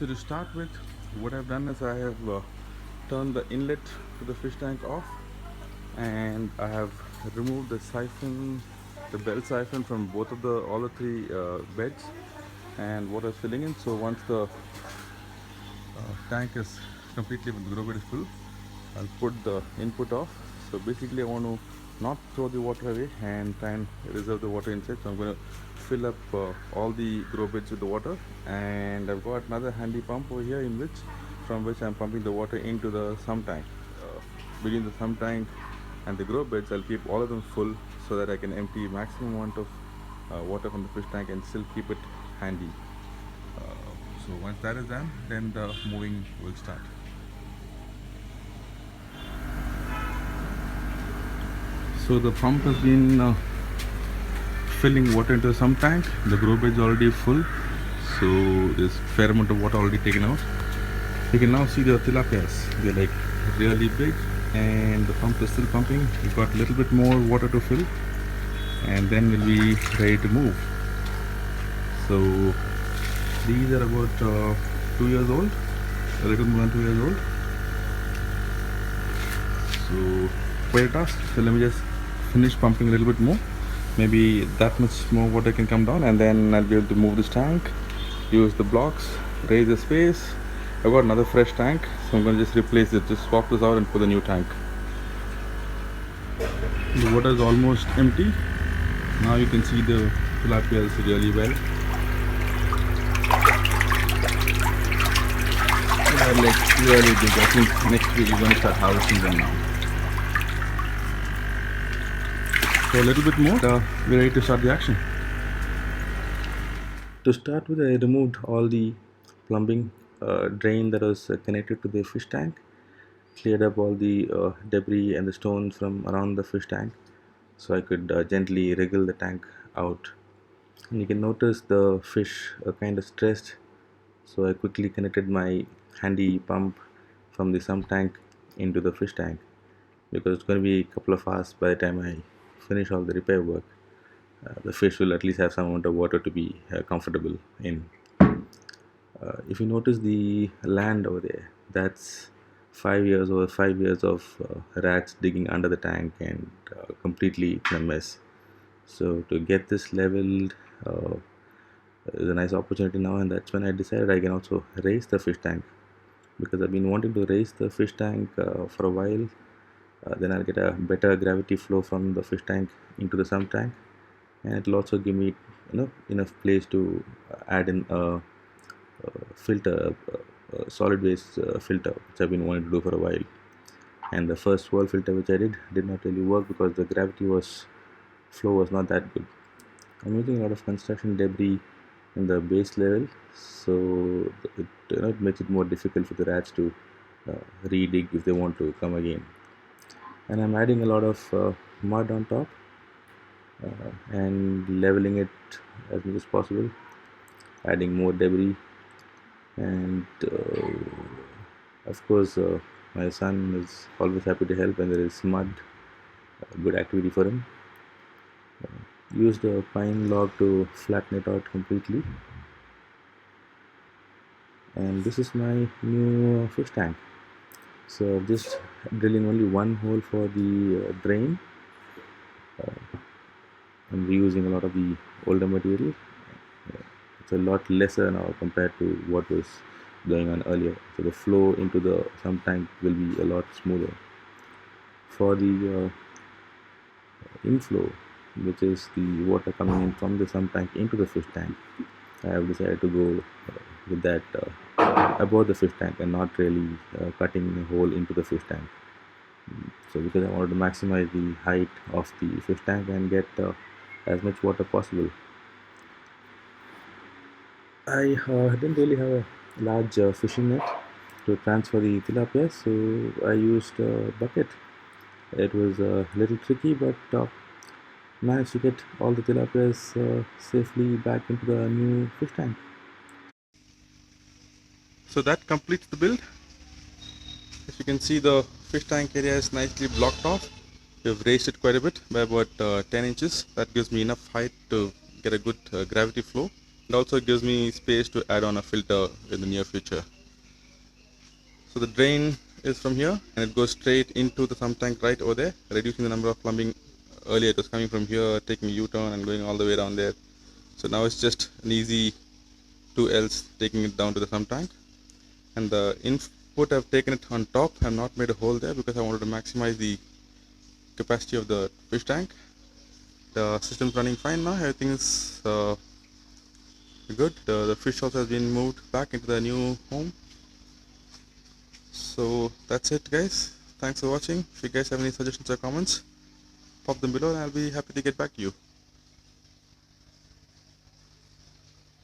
So to start with, what I've done is I have turned the inlet to the fish tank off, and I have removed the siphon, the bell siphon from both of the all the three beds, and water is filling in. So once the tank is completely, the grow bed is full, I'll put the input off. So basically I want to not throw the water away and try and reserve the water inside. So I'm going to fill up all the grow beds with the water, and I've got another handy pump over here from which I'm pumping the water into the sump tank. Between the sump tank and the grow beds, I'll keep all of them full so that I can empty maximum amount of water from the fish tank and still keep it handy. So once that is done, then the moving will start. So the pump has been filling water into some tank. The grow bed is already full, so there's fair amount of water already taken out. You can now see the tilapias. They're like really big, and the pump is still pumping. We've got a little bit more water to fill, and then we'll be ready to move. So these are about 2 years old, a little more than 2 years old. So quite a task. So let me just finish pumping a little bit more. Maybe that much more water can come down, and then I'll be able to move this tank, use the blocks, raise the space. I've got another fresh tank, so I'm going to just replace it, just swap this out and put a new tank. The water is almost empty. Now you can see the tilapias really well. They are like really big. I think next week we're going to start harvesting them now. So a little bit more, we're ready to start the action. To start with, I removed all the plumbing drain that was connected to the fish tank, cleared up all the debris and the stones from around the fish tank, so I could gently wriggle the tank out. And you can notice the fish are kind of stressed, so I quickly connected my handy pump from the sump tank into the fish tank, because it's going to be a couple of hours by the time I finish all the repair work. The fish will at least have some amount of water to be comfortable in. If you notice the land over there, that's 5 years over 5 years of rats digging under the tank and completely in a mess. So to get this leveled is a nice opportunity now, and that's when I decided I can also raise the fish tank, because I've been wanting to raise the fish tank for a while. Then I'll get a better gravity flow from the fish tank into the sump tank, and it will also give me enough place to add in a filter, a solid waste filter, which I've been wanting to do for a while. And the first wall filter which I did not really work because the gravity flow was not that good. I'm using a lot of construction debris in the base level, so it makes it more difficult for the rats to re-dig if they want to come again. And I'm adding a lot of mud on top and leveling it as much as possible, adding more debris, and of course my son is always happy to help, and there is mud, a good activity for him. Used a pine log to flatten it out completely, and this is my new fish tank. So just drilling only one hole for the drain. I'm reusing a lot of the older material. It's a lot lesser now compared to what was going on earlier, so the flow into the sump tank will be a lot smoother. For the inflow, which is the water coming in from the sump tank into the fish tank, I have decided to go with that above the fish tank and not really cutting a hole into the fish tank. So because I wanted to maximize the height of the fish tank and get as much water possible. I didn't really have a large fishing net to transfer the tilapia, so I used a bucket. It was a little tricky, but managed to get all the tilapias safely back into the new fish tank. So that completes the build. As you can see, the fish tank area is nicely blocked off. We've raised it quite a bit by about 10 inches. That gives me enough height to get a good gravity flow. It also gives me space to add on a filter in the near future. So the drain is from here and it goes straight into the sump tank right over there, reducing the number of plumbing. Earlier it was coming from here, taking a U-turn and going all the way down there. So now it's just an easy 2Ls taking it down to the sump tank. And the input, I've taken it on top. I've not made a hole there because I wanted to maximize the capacity of the fish tank. The system's running fine now. Everything is good. The fish also has been moved back into the new home. So that's it, guys. Thanks for watching. If you guys have any suggestions or comments, pop them below and I'll be happy to get back to you.